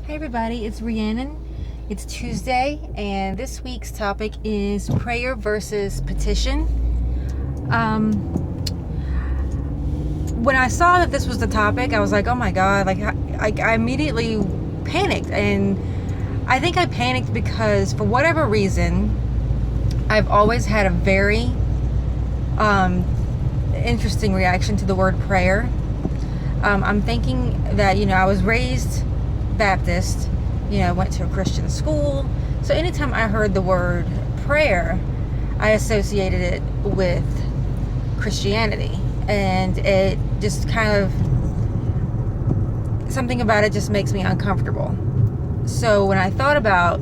Hey everybody, it's Rhiannon. It's Tuesday, and this week's topic is prayer versus petition. When I saw that this was the topic, I was like, oh my god, I immediately panicked. And I think I panicked because for whatever reason, I've always had a very interesting reaction to the word prayer. I'm thinking that, I was raised Baptist, went to a Christian school. So anytime I heard the word prayer, I associated it with Christianity. And it just kind of, something about it just makes me uncomfortable. So when I thought about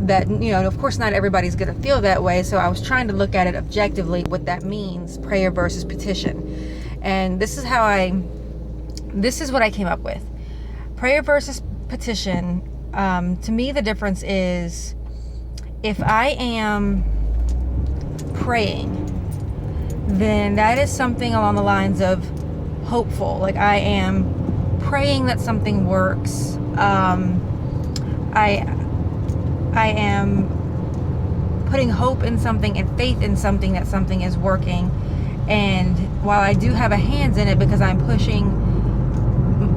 that, of course not everybody's going to feel that way. So I was trying to look at it objectively, what that means, prayer versus petition. And this is what I came up with. Prayer versus petition, to me the difference is if I am praying, then that is something along the lines of hopeful. Like I am praying that something works. I am putting hope in something and faith in something that something is working. And while I do have a hands in it because I'm pushing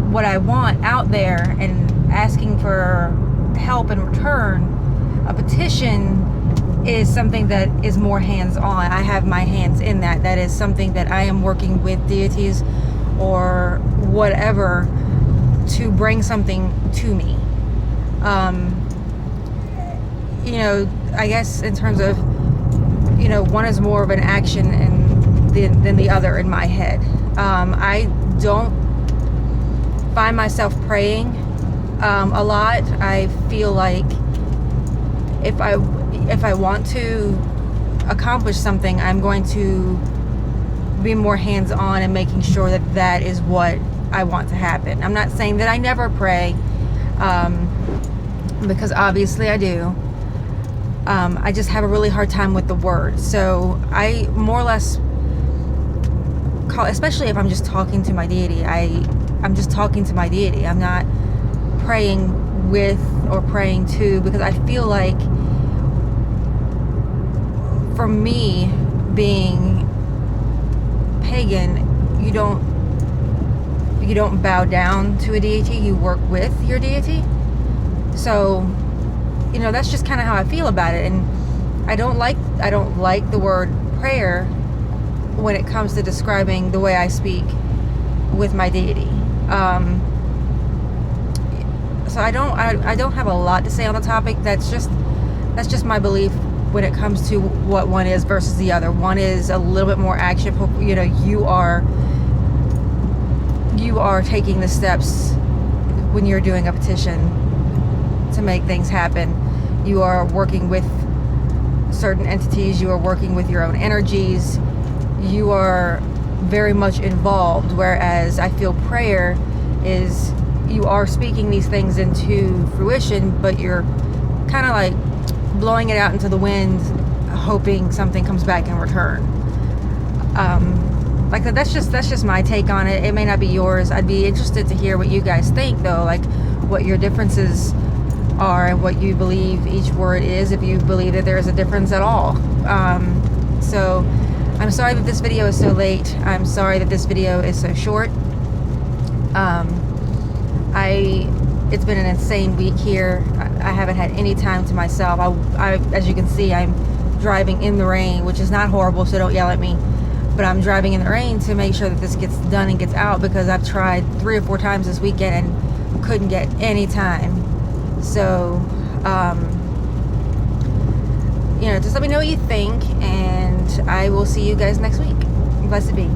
what I want out there and asking for help in return, a petition is something that is more hands-on. I have my hands in that. That is something that I am working with deities or whatever to bring something to me. I guess in terms of, one is more of an action than the other in my head. I don't find myself praying a lot. I feel like if I want to accomplish something, I'm going to be more hands-on and making sure that that is what I want to happen. I'm not saying that I never pray, because obviously I do. I just have a really hard time with the word. So I more or less call, especially if I'm just talking to my deity, I'm just talking to my deity. I'm not praying with or praying to, because I feel like for me, being pagan, you don't bow down to a deity, you work with your deity. So, that's just kind of how I feel about it. And I don't like the word prayer when it comes to describing the way I speak with my deity. So I don't have a lot to say on the topic. That's just my belief when it comes to what one is versus the other. One is a little bit more action. You are taking the steps when you're doing a petition to make things happen. You are working with certain entities. You are working with your own energies. You are very much involved, whereas I feel prayer is you are speaking these things into fruition, but you're kind of like blowing it out into the wind, hoping something comes back in return. Like that's just my take on it. It may not be yours. I'd be interested to hear what you guys think, though, like what your differences are and what you believe each word is, if you believe that there is a difference at all. So I'm sorry that this video is so late. I'm sorry that this video is so short. It's been an insane week here. I haven't had any time to myself. I as you can see, I'm driving in the rain, which is not horrible, so don't yell at me. But I'm driving in the rain to make sure that this gets done and gets out, because I've tried 3 or 4 times this weekend and couldn't get any time. So, just let me know what you think, and I will see you guys next week. Blessed be.